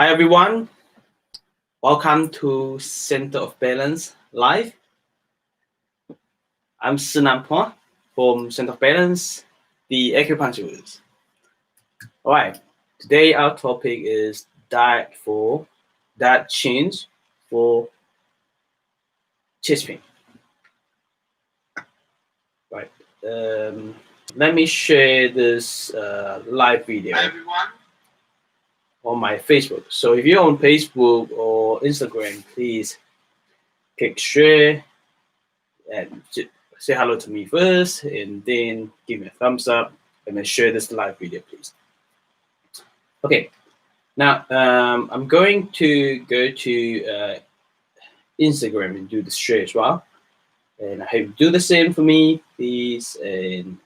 Hi everyone, welcome to Center of Balance Live. I'm Szenan from Center of Balance, the Acupuncture. All right, today our topic is diet change for chest pain. Right. Let me share this live video. Hi everyone. On my Facebook. So if you're on Facebook or Instagram, please click share and say hello to me first, and then give me a thumbs up, and then share this live video, please. Okay, now I'm going to go to Instagram and do the share as well, and I hope you do the same for me, please. And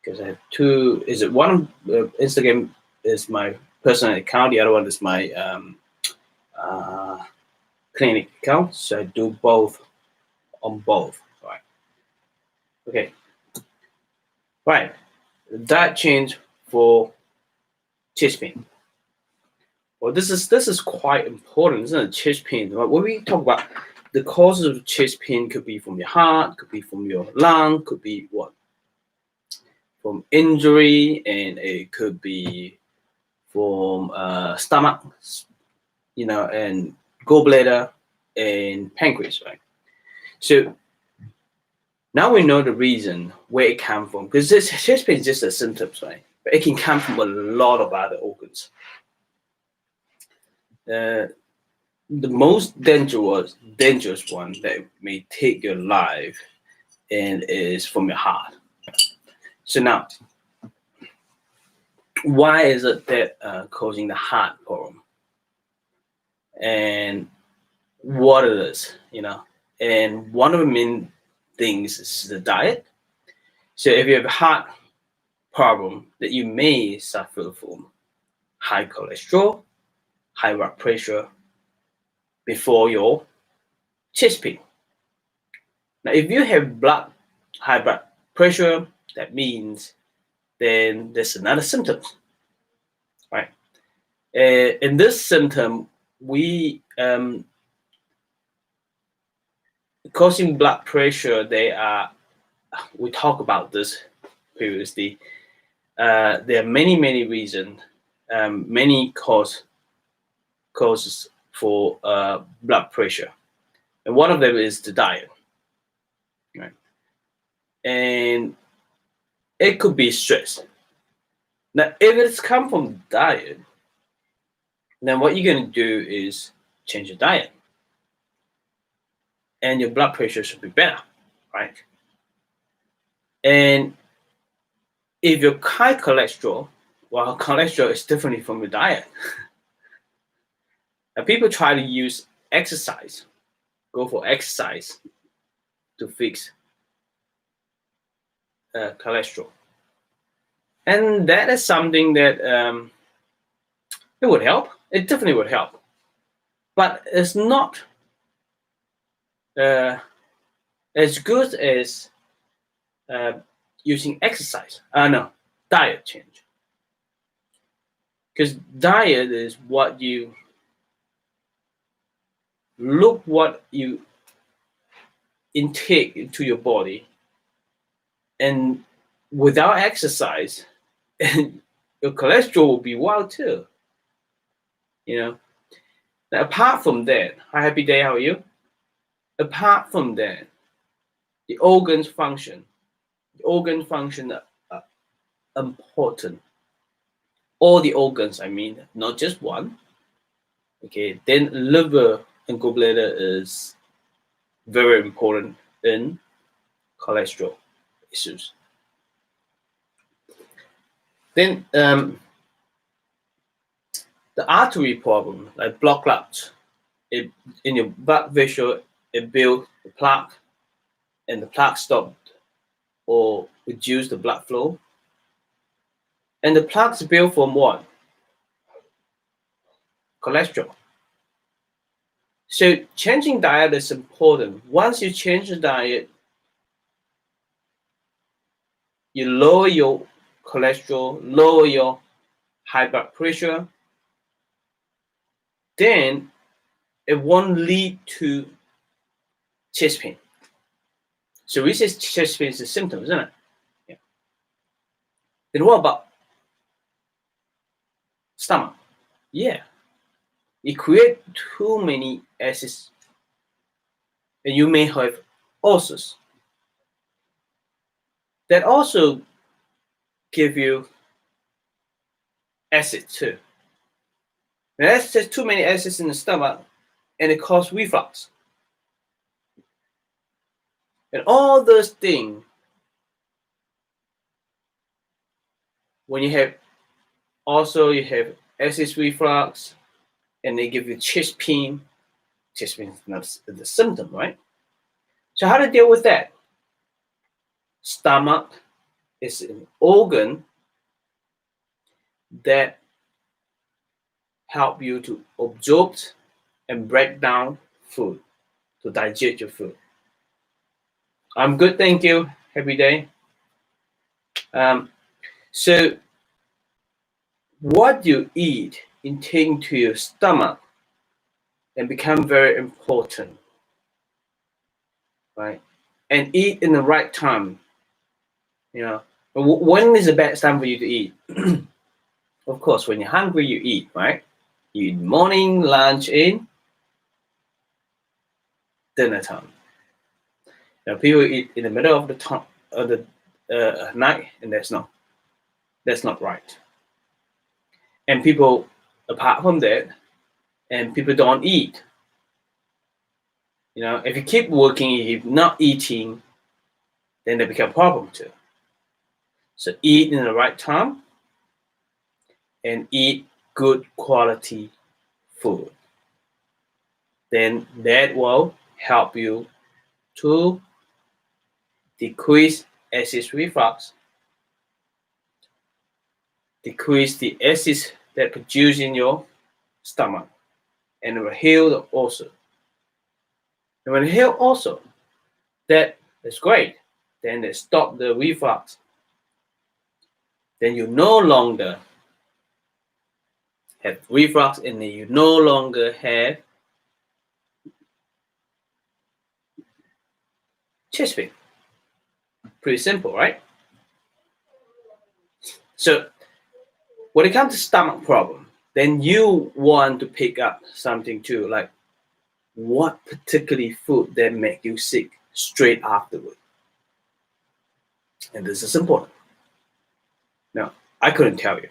because I have two, is it one? Instagram is my personal account, the other one is my clinic account, so I do both on both. Right. Okay. Right. Diet change for chest pain. Well, this is quite important, isn't it? Chest pain. When we talk about the causes of chest pain, could be from your heart, could be from your lung, could be what? From injury, and it could be from stomach, and gallbladder and pancreas, right? So now we know the reason where it comes from, because this chest pain is just a symptoms, right? But it can come from a lot of other organs. The most dangerous one that may take your life and is from your heart. So now, why is it that causing the heart problem? And what it is, and one of the main things is the diet. So if you have a heart problem, that you may suffer from high cholesterol, high blood pressure before your chest pain. Now, if you have high blood pressure, that means then there's another symptom, right? In this symptom, we causing blood pressure. We talked about this previously. There are many reasons, many causes for blood pressure, and one of them is the diet, right? And it could be stress. Now, if it's come from diet, then what you're going to do is change your diet, and your blood pressure should be better, right? And if you're high cholesterol, well, cholesterol is different from your diet. Now, people try to use exercise, go for exercise to fix cholesterol. And that is something that it would help. It definitely would help. But it's not as good as using exercise. No, diet change. Because diet is what you intake into your body, and without exercise, your cholesterol will be wild too. Now, apart from that, hi, happy day, how are you? Apart from that, the organs function. The organ function are important. All the organs, I mean, not just one. Okay, then liver and gallbladder is very important in cholesterol issues. Then the artery problem, like blood clots, in your blood vessel, it builds the plaque, and the plaque stopped or reduce the blood flow. And the plaques built from what? Cholesterol. So changing diet is important. Once you change the diet, you lower your cholesterol, lower your high blood pressure, then it won't lead to chest pain. So we say chest pain is a symptom, isn't it? Yeah. Then what about stomach? Yeah. You create too many acids, and you may have ulcers. That also give you acid too. And that's just too many acids in the stomach, and it causes reflux. And all those things, when you have acid reflux, and they give you chest pain. Chest pain is not the symptom, right? So how to deal with that? Stomach is an organ that help you to absorb and break down food, to digest your food. I'm good, thank you. Happy day. So what you eat into your stomach and become very important, right? And eat in the right time. You know, when is the best time for you to eat? Of course, when you're hungry, you eat, right? You eat morning, lunch, and dinner time. Now, people eat in the middle of the night, and that's not right. And people, apart from that, and people don't eat. You know, if you keep working, if you're not eating, then they become a problem too. So eat in the right time and eat good quality food. Then that will help you to decrease acid reflux, decrease the acids that produce in your stomach, and it will heal the ulcer. And when it heals also, that is great. Then they stop the reflux. Then you no longer have reflux, and then you no longer have chest pain. Pretty simple, right? So when it comes to stomach problem, then you want to pick up something too, like what particular food that make you sick straight afterward. And this is important. Now, I couldn't tell you.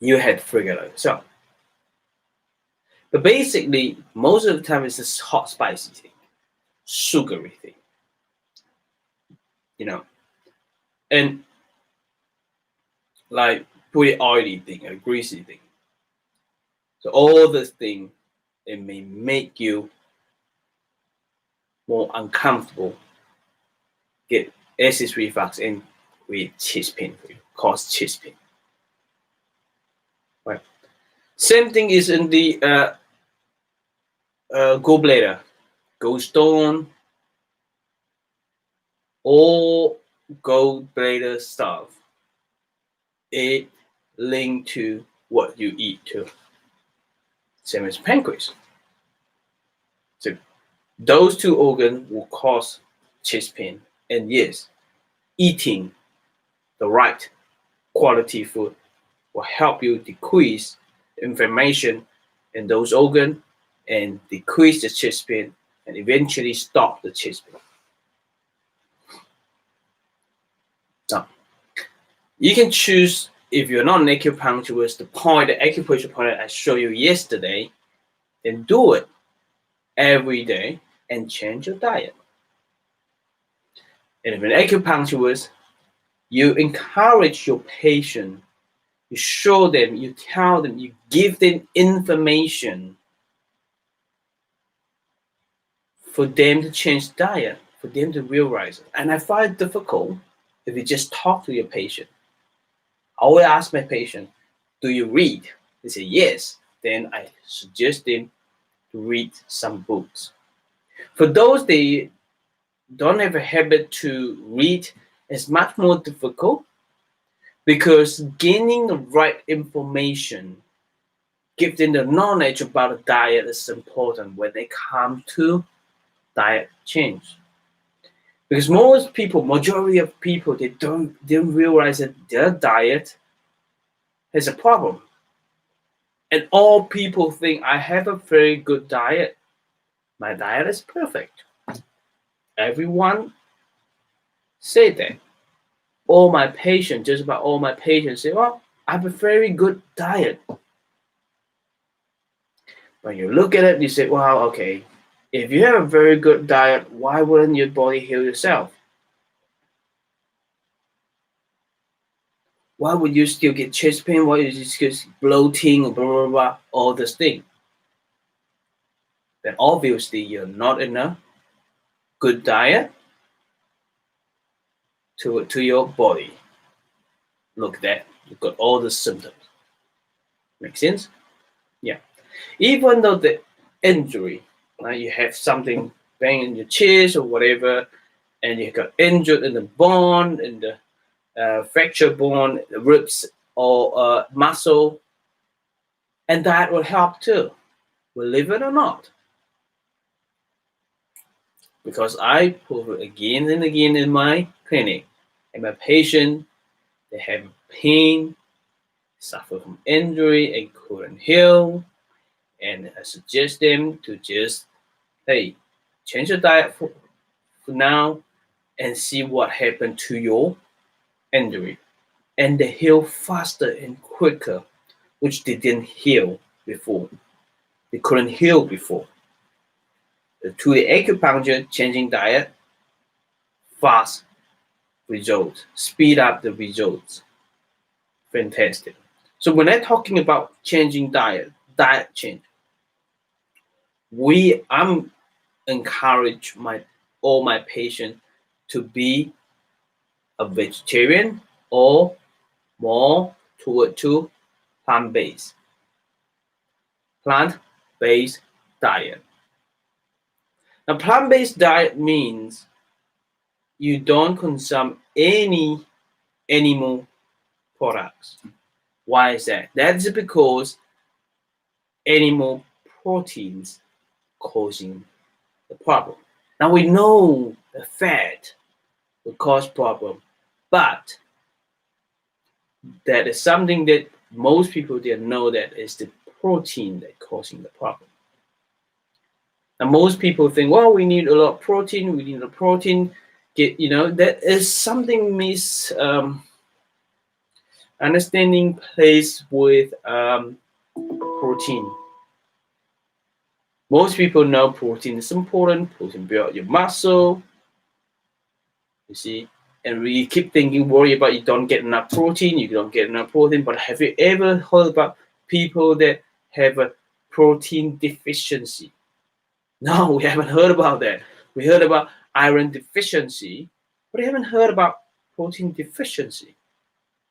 You had to figure it out yourself. But basically, most of the time it's this hot, spicy thing, sugary thing. You know, and like pretty oily thing, a greasy thing. So all this thing, it may make you more uncomfortable, get acid reflux, and create chest pain for you, cause chest pain. Right. Same thing is in the gallbladder, gallstone, all gallbladder stuff. It linked to what you eat too. Same as pancreas. So those two organs will cause chest pain. And yes, eating the right quality food will help you decrease inflammation in those organs and decrease the chest pain and eventually stop the chest pain. Now, you can choose, if you're not an acupuncturist, the acupuncture point I showed you yesterday, then do it every day and change your diet. And if an acupuncturist, you encourage your patient, you show them, you tell them, you give them information for them to change diet, for them to realize it. And I find it difficult if you just talk to your patient. I always ask my patient, do you read? They say yes. Then I suggest them to read some books. For those they don't have a habit to read, it's much more difficult because gaining the right information giving the knowledge about the diet is important when they come to diet change. Because most people, majority of people, they don't realize that their diet has a problem. And all people think I have a very good diet. My diet is perfect. Everyone say that. All my patients, just about all my patients say, well, I have a very good diet. When you look at it, you say, wow, okay, if you have a very good diet, why wouldn't your body heal itself? Why would you still get chest pain? Why is it just bloating, blah, blah, blah, all this thing? Then obviously you're not in a good diet to your body. Look at that. You've got all the symptoms. Make sense? Yeah. Even though the injury, you have something bang in your chest or whatever, and you got injured in the bone, in the fracture bone, the ribs or muscle, and that will help too, believe it or not. Because I prove it again and again in my clinic, and my patient, they have pain, suffer from injury and couldn't heal, and I suggest them to just, hey, change your diet for now and see what happened to your injury. And they heal faster and quicker, which they didn't heal before. They couldn't heal before. To the acupuncture, changing diet, fast results, speed up the results. Fantastic. So when I'm talking about changing diet change, I'm encourage all my patients to be a vegetarian or more toward to plant-based diet. Now, plant-based diet means you don't consume any animal products. Why is that? That's because animal proteins causing the problem. Now we know the fat will cause problem, but that is something that most people didn't know, that is the protein that causing the problem. And most people think, well, we need a lot of protein. We need a protein. That is something understanding plays with protein. Most people know protein is important. Protein builds your muscle. You see, and we keep thinking, worry about you don't get enough protein. You don't get enough protein. But have you ever heard about people that have a protein deficiency? No, we haven't heard about that. We heard about iron deficiency, but we haven't heard about protein deficiency.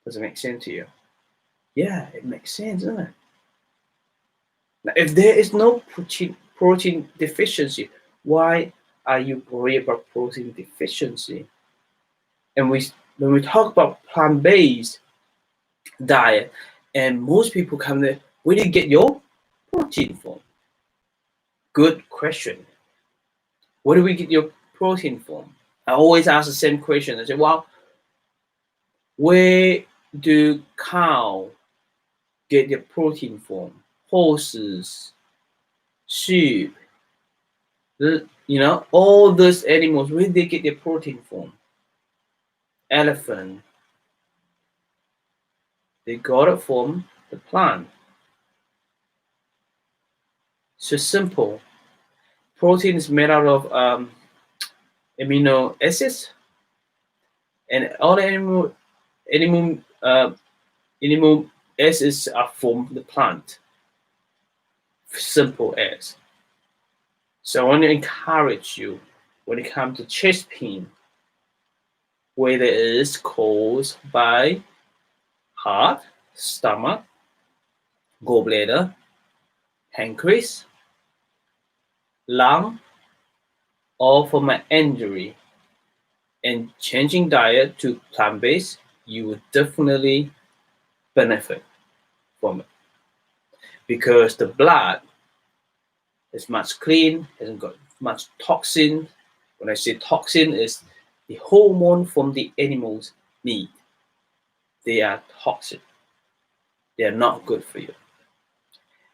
Does it make sense to you? Yeah, it makes sense, doesn't it? Now, if there is no protein deficiency, why are you worried about protein deficiency? And when we talk about plant-based diet, and most people come there, where do you get your protein from? Good question. Where do we get your protein from? I always ask the same question. I say, well, where do cows get their protein from? Horses, sheep, all those animals, where do they get their protein from? Elephant, they got it from the plant. So simple. Protein is made out of amino acids, and all the animal acids are from the plant. Simple as. So I want to encourage you when it comes to chest pain, whether it is caused by heart, stomach, gallbladder, pancreas, lung, or from an injury, and changing diet to plant-based, you will definitely benefit from it. because the blood is much clean, hasn't got much toxin. When I say toxin, is the hormone from the animals need. They are toxic. They are not good for you.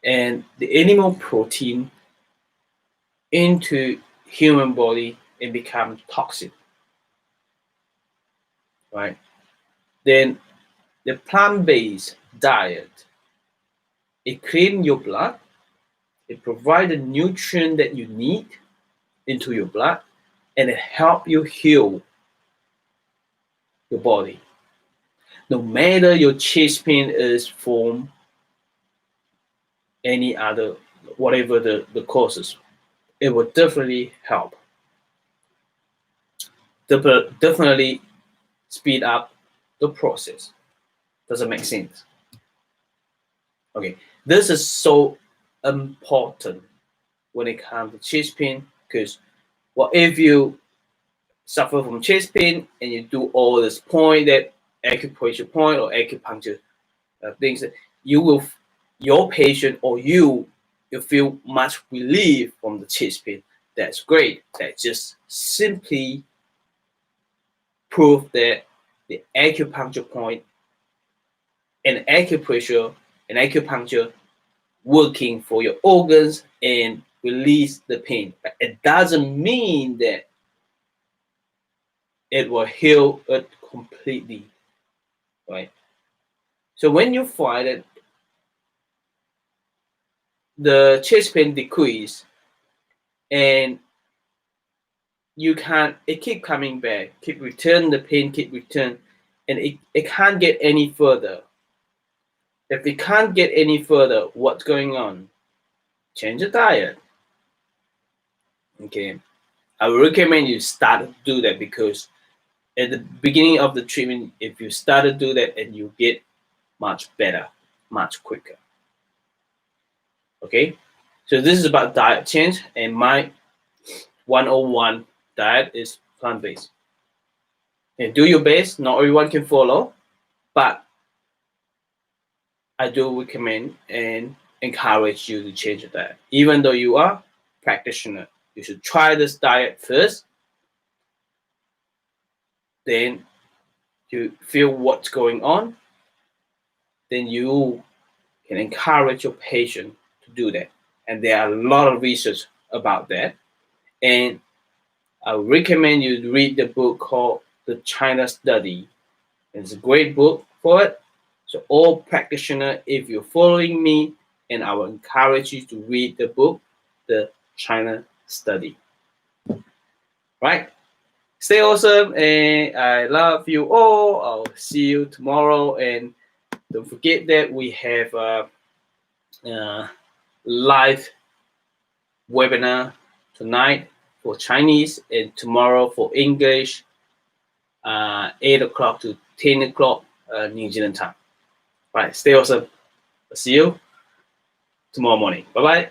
And the animal protein into human body and become toxic, right? Then the plant-based diet, it cleans your blood, it provides the nutrient that you need into your blood, and it helps you heal your body. No matter your chest pain is from any other, whatever the causes, it will definitely help. Definitely speed up the process. Does it make sense? Okay, this is so important when it comes to chest pain, because what if you suffer from chest pain and you do all this point, that acupressure point or acupuncture things, that you will, your patient or you feel much relief from the chest pain. That's great. That just simply prove that the acupuncture point and acupressure and acupuncture working for your organs and release the pain. But it doesn't mean that it will heal it completely, right? So when you find that the chest pain decrease and you can't, it keep coming back, keep return, the pain keep return, and it can't get any further. If it can't get any further, what's going on? Change the diet. Okay, I would recommend you start to do that, because at the beginning of the treatment, if you start to do that, and you get much better, much quicker. Okay, so this is about diet change, and my 101 diet is plant-based. And do your best. Not everyone can follow, but I do recommend and encourage you to change your diet. Even though you are a practitioner, you should try this diet first. Then you feel what's going on. Then you can encourage your patient to do that. And there are a lot of research about that. And I recommend you read the book called The China Study. It's a great book for it. So all practitioners, if you're following me, and I will encourage you to read the book, The China Study. Right? Stay awesome, and I love you all. I'll see you tomorrow. And don't forget that we have a live webinar tonight for Chinese and tomorrow for English, 8 o'clock to 10 o'clock New Zealand time. Right, stay awesome. I'll see you tomorrow morning. Bye-bye.